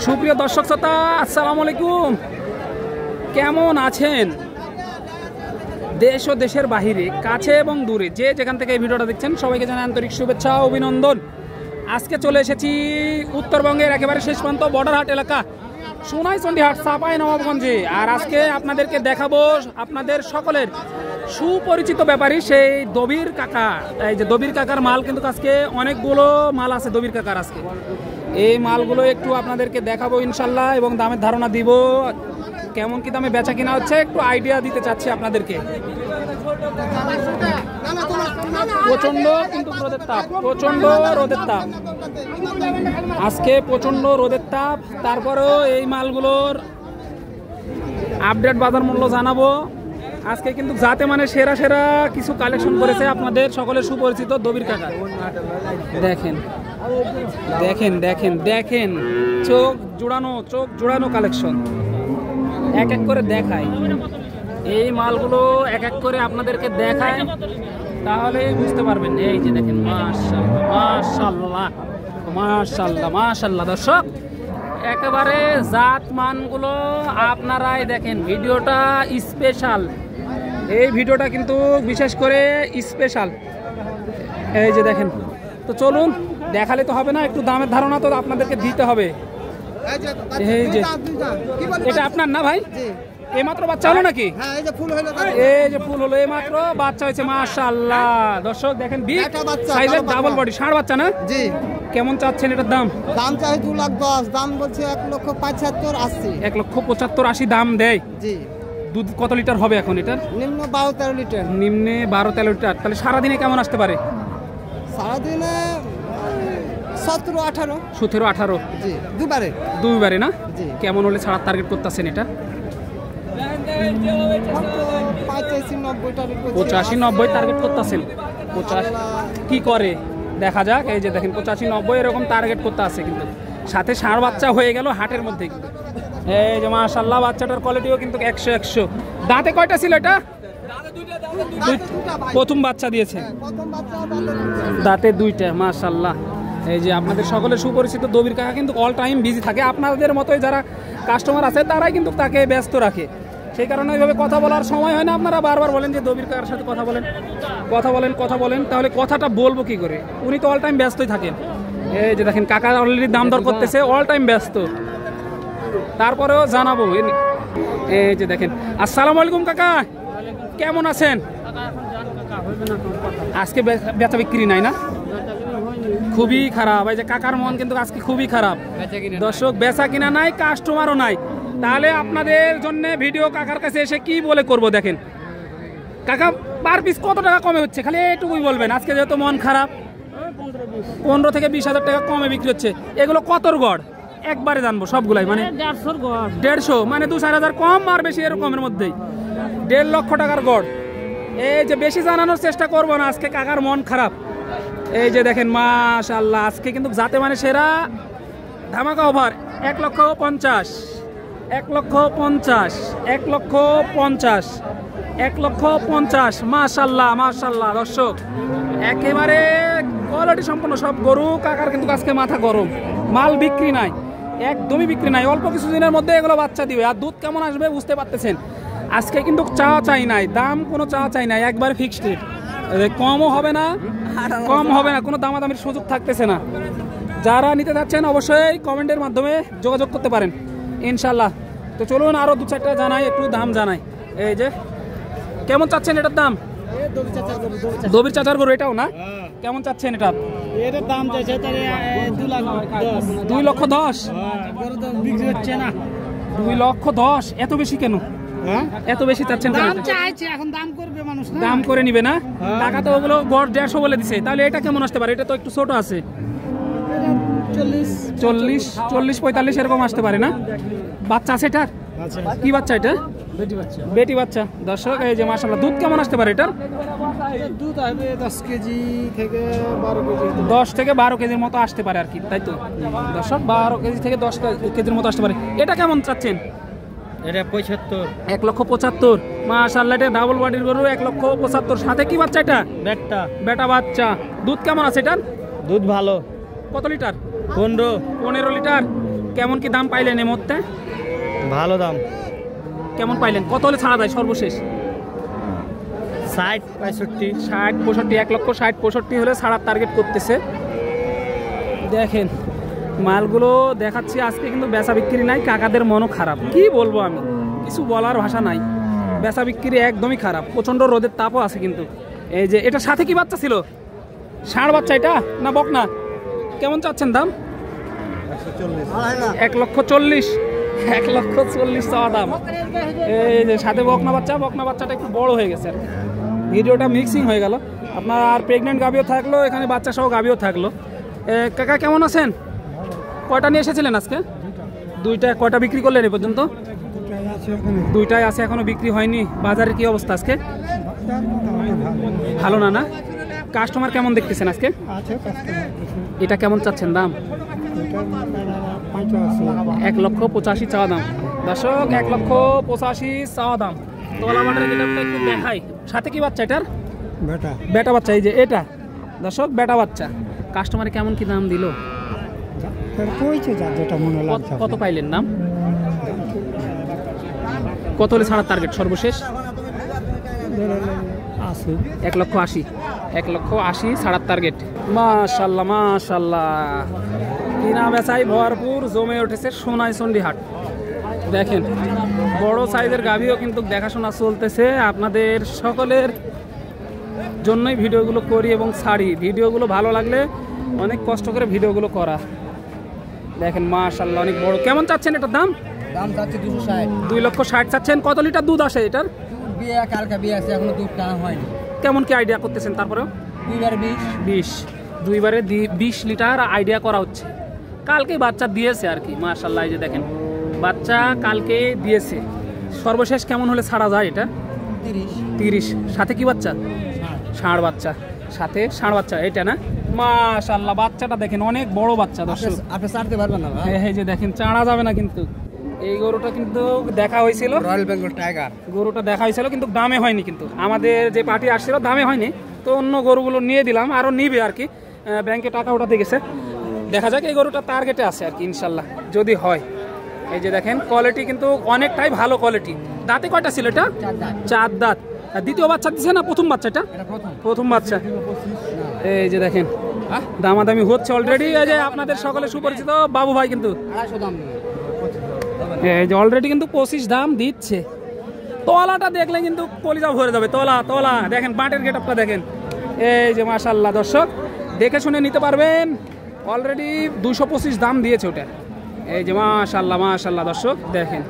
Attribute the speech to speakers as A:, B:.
A: সুপ্রিয় দর্শক শ্রোতা, আসসালামু আলাইকুম। কেমন আছেন? দেশ ও দেশের বাহিরে, কাছে এবং দূরে, যে যেখান থেকে এই ভিডিওটা দেখছেন সবাইকে জানাই আন্তরিক শুভেচ্ছা ও অভিনন্দন। আজকে চলে এসেছি উত্তরবঙ্গের একেবারে শেষ প্রান্ত বর্ডার হাট এলাকা সোনাইচন্ডী হাট, চাঁপাইনবাবগঞ্জে। আর আজকে আপনাদেরকে দেখাবো আপনাদের সকলের সুপরিচিত ব্যাপারী সেই দবির কাকা। এই যে দবির কাকার মাল কিন্তু আজকে অনেকগুলো মাল আছে দবির কাকার। আজকে এই মালগুলো একটু আপনাদেরকে দেখাবো ইনশাল্লাহ, এবং দামের ধারণা দিব, কেমন কি দামে বেচা কিনা হচ্ছে একটু আইডিয়া দিতে চাচ্ছি আপনাদেরকে। প্রচন্ড কিন্তু রোদের তাপ, প্রচন্ড রোদের তাপ আজকে, প্রচন্ড রোদের তাপ। তারপরেও এই মালগুলোর আপডেট বাজার মূল্য জানাবো আজকে। কিন্তু যাতে মানে সেরা সেরা কিছু কালেকশন করেছে আপনাদের সকলের সুপরিচিত দবির কাকা। দেখেন দেখেন দেখেন দেখেন, চোখ জোড়ানো কালেকশন। এক এক করে দেখাই, এই মালগুলো এক এক করে আপনাদেরকে দেখায়, তাহলে বুঝতে পারবেন। এই যে দেখেন, মাশাআল্লাহ মাশাআল্লাহ মাশাআল্লাহ মাশাআল্লাহ। দর্শক, একেবারে জাত মানগুলো আপনারাই দেখেন। ভিডিওটা স্পেশাল, এই ভিডিওটা কিন্তু বিশেষ করে স্পেশাল। এই যে দেখেন, তো চলুন, দেখালে তো হবে না, একটু দামের ধারণা তো আপনাদেরকে দিতে হবে। এই যে এটা আপনার না ভাই? এই মাত্র বাচ্চা হলো নাকি? এই যে ফুল হলো, এই মাত্র বাচ্চা হয়েছে, মাশাআল্লাহ। দর্শক দেখেন, বিগ সাইজের ডাবল বডি ষাঁড় বাচ্চা না? জি। কেমন চাচ্ছেন এটার দাম?
B: দাম চাই 2,10,000, দাম বলছে 1,75,80।
A: 1,75,80 দাম দেয়। জি। দুধ কত লিটার হবে এখন এটার?
B: নিম্ন 12-13 লিটার।
A: নিম্নে 12-13 লিটার। তাহলে সারাদিনে কেমন আসতে পারে?
B: সারাদিনে 17-18।
A: 17-18।
B: জি, দুইবারে না? জি।
A: কেমন হলে ছাড়ার টার্গেট করতেছেন এটা? 85-90 টার্গেট করতেছেন। 50 কি করে দেখা যাক। এই যে দেখেন, 85-90 এরকম টার্গেট করতে আছে, কিন্তু সাথে ষাঁড় বাচ্চা হয়ে গেল হাটের মধ্যে। এই যে মাশাআল্লাহ, বাচ্চাটার কোয়ালিটিও কিন্তু 100-100। দাঁতে কয়টা ছিল এটা? প্রথম বাচ্চা দিয়েছে, দাঁতে 2টা, মাশাআল্লাহ। এই যে আপনাদের সকলের সুপরিচিত দবির কাকা কিন্তু অল টাইম বিজি থাকে। আপনাদের মতোই যারা কাস্টমার আছে তারাই কিন্তু তাকে ব্যস্ত রাখে, সেই কারণে ওইভাবে কথা বলার সময় হয় না। আপনারা বারবার বলেন যে দবির কাকার সাথে কথা বলেন, তাহলে কথাটা বলবো কি করে? উনি তো অল টাইম ব্যস্তই থাকেন। এই যে দেখেন, কাকা অলরেডি দাম দর করতেছে, অল টাইম ব্যস্ত। তারপরেও জানাবো। এই যে দেখেন, আসসালামু আলাইকুম কাকা, কেমন আছেন? আজকে বেচা বিক্রি নাই না? খুবই খারাপ। এই যে কাকার মন কিন্তু আজকে খুবই খারাপ। দর্শক, বেচা কিনা নাই, কাস্টমারও নাই। তাহলে আপনাদের জন্য ভিডিও কাকার কাছে এসে কি বলে করব দেখেন। কাকা, পার পিস কত টাকা কমে হচ্ছে খালি এটুকুই বলবেন। আজকে যেহেতু মন খারাপ, 15 থেকে 20,000 টাকা কমে বিক্রি হচ্ছে। এগুলো কতর গড় একবারে জানবো সবগুলাই, মানে 150, মানে 2-4 কম আর বেশি এরকমের মধ্যেই 1.5 লক্ষ টাকার গড়। এই যে বেশি জানানোর চেষ্টা করবো না, আজকে কাকার মন খারাপ। এই যে দেখেন, মাশাআল্লাহ, আজকে কিন্তু যাতে মানে সেরা ধামাকা অফার। 1,50,000, 1,50,000, 1,50,000, মাশাআল্লাহ মাশাআল্লাহ। দর্শক, একেবারে কোয়ালিটি সম্পন্ন সব গরু। কাকার কিন্তু আজকে মাথা গরম, মাল বিক্রি নাই, একদমই বিক্রি নাই। অল্প কিছুদিনের মধ্যে এগুলো বাচ্চা দিবে। আর দুধ কেমন আসবে বুঝতে পারতেছেন। আজকে কিন্তু চাওয়া চাই নাই, দাম কোনো চাওয়া চাই নাই, একবার ফিক্সড রেট। কমও হবে না, কোনো দামাদামির সুযোগ থাকতেছে না। যারা নিতে যাচ্ছেন অবশ্যই কমেন্টের মাধ্যমে যোগাযোগ করতে পারেন ইনশাল্লাহ। তো চলুন আরো 2-4টা জানাই, একটু দাম জানাই। এই যে কেমন চাচ্ছেন এটার দাম? দবির চাচার গরু এটাও না? কেমন চাচ্ছেন এটা?
B: এটার দাম চাইছে
A: 2,10,000।
B: বিক্রি হচ্ছে না।
A: 2,10,000 এত বেশি কেন? এত বেশি চাচ্ছেন কেন?
B: এখন দাম করবে মানুষ,
A: দাম করে নিবে না? টাকা তো ওগুলো গড় 150 বলে দিছে। তাহলে এটা কেমন আসতে পারে? এটা তো একটু ছোট আছে, 40-45 এরকম আসতে পারে না? বাচ্চা আছে এটার? কি বাচ্চা এটা? বেটি বাচ্চা। দর্শক, এই যে মাশাআল্লাহ, দুধ কেমন আসতে পারে এটার?
B: দুধ আসবে 10 কেজি থেকে 12 কেজি।
A: 10 থেকে 12 কেজির মতো আসতে পারে আর কি, তাই তো? দর্শক, 12 কেজি থেকে 10 কেজির মতো আসতে পারে। এটা কেমন চাচ্ছেন?
B: এটা 75।
A: 1,75,000, মাশাআল্লাহ। এটা ডাবল বডির গরু, 1,75,000। সাথে কি বাচ্চা এটা? বেটা বাচ্চা। দুধ কেমন আছে এটার?
B: দুধ ভালো।
A: কত লিটার?
B: 15
A: লিটার। কেমন কি দাম পাইলেন এই মুহূর্তে?
B: ভালো দাম।
A: কেমন পাইলেন? কত হলে ছাড়া যায় সর্বশেষ?
B: 60 65
A: 60 65, 1,60,000 65 হলে ছাড়ার টার্গেট করতেছে। দেখেন মালগুলো দেখাচ্ছি, আজকে কিন্তু বেচা বিক্রি নাই, কাকাদের মনও খারাপ। কি বলবো আমি, কিছু বলার ভাষা নাই, বেচা বিক্রি একদমই খারাপ, প্রচণ্ড রোদের তাপও আছে। কিন্তু এই যে এটার সাথে কি বাচ্চা ছিল? ষাঁড় বাচ্চা এটা না বকনা? কেমন চাচ্ছেন দাম? 1,40,000, 1,40,000 চাওয়া দাম। এই যে সাথে বকনা বাচ্চা, বকনা বাচ্চাটা একটু বড় হয়ে গেছে আর কি। ভিডিওটা মিক্সিং হয়ে গেল, আপনার আর প্রেগনেন্ট গাভিও থাকলো, এখানে বাচ্চা সহ গাভিও থাকলো। কাকা কেমন আছেন? কয়টা নিয়ে এসেছিলেন আজকে? দুইটা। কয়টা বিক্রি করলেন এ পর্যন্ত? দুইটাই আছে, এখনো বিক্রি হয়নি। বাজারের কি অবস্থা আজকে? ভালো না? না কাস্টমার কেমন দেখতেছেন আজকে? এটা কেমন চাচ্ছেন দাম? 1,85,000 চাওয়া দাম। দর্শক 1,85,000 চাওয়া দাম। তোলা বাটার গেটআপটা একটু দেখাই। সাথে কি বাচ্চা এটার? বেটা বাচ্চা। এই যে এটা দর্শক বেটা বাচ্চা। কাস্টমারে কেমন কি দাম দিল? কত পাইলেন দাম? কত হলে ছাড়ার টার্গেট সর্বশেষ? 1,80,000, 1,80,000 ছাড়ার টার্গেট। মাশাল্লাহ মাশাল্লাহ, কিনা বেচাই ভরপুর, জমে উঠেছে সোনাইচন্ডী হাট। দেখেন বড় সাইজের গাভিও কিন্তু দেখাশোনা চলতেছে। আপনাদের সকলের জন্যই ভিডিওগুলো করি এবং ছাড়ি। ভিডিওগুলো ভালো লাগলে অনেক কষ্ট করে ভিডিওগুলো করা। দেখেন মাশাল্লাহ অনেক বড়। কেমন চাচ্ছেন এটার দাম?
B: দাম চাচ্ছে 260।
A: 2,60,000 চাচ্ছেন। কত লিটার দুধ আসে এটার?
B: বিয়ে কালকে বিয়ে আছে, এখনো দুধ টানা হয়নি।
A: কেমন কি আইডিয়া করতেছেন? তারপরেও
B: 20
A: দুইবারে 20 লিটার আইডিয়া করা হচ্ছে। কালকে বাচ্চা দিয়েছে আর কি, মাশাল্লাহ। এই যে দেখেন বাচ্চা কালকে দিয়েছে। সর্বশেষ কেমন হলে ছাড়া যায় এটা? 30। সাথে কি বাচ্চা? ষাঁড় বাচ্চা। সাথে ষাঁড় বাচ্চা এটা না? মাশাল্লাহ বাচ্চাটা দেখেন অনেক বড় বাচ্চা। দর্শক
B: আপনি ছাড়তে পারবেন না?
A: এই যে দেখেন চাড়া যাবে না কিন্তু। এই গরুটা কিন্তু দেখা হয়েছিল,
B: রয়্যাল বেঙ্গল টাইগার
A: গরুটা দেখা হয়েছিল কিন্তু দামে হয়নি। কিন্তু আমাদের যে পার্টি আসছিল দামে হয়নি, তো অন্য গরুগুলো নিয়ে দিলাম, আরও নিবে আর কি। ব্যাংকে টাকা ওঠাতে গেছে, দেখা যাক। এই গরুটা টার্গেটে আছে আর কি ইনশাল্লাহ যদি হয়। এই যে দেখেন কোয়ালিটি কিন্তু অনেকটাই ভালো কোয়ালিটি। দাঁতে কয়টা ছিল এটা? 4 দাঁত। দ্বিতীয় বাচ্চা দিছে না প্রথম বাচ্চাটা? প্রথম বাচ্চা। এই যে দেখেন দামাদামি হচ্ছে অলরেডি। এই যে আপনাদের সকলে সুপরিচিত বাবু ভাই কিন্তু এই যে অলরেডি কিন্তু 25 দাম দিচ্ছে। তলাটা দেখলে কিন্তু কলিজা ভরে যাবে। তলা দেখেন, বাটের গেটআপটা দেখেন। এই যে মাশাল্লাহ দর্শক দেখে শুনে নিতে পারবেন। অলরেডি 225 দাম দিয়েছে ওটা। এই যে মাশাল্লাহ মাশাল্লাহ দর্শক দেখেন।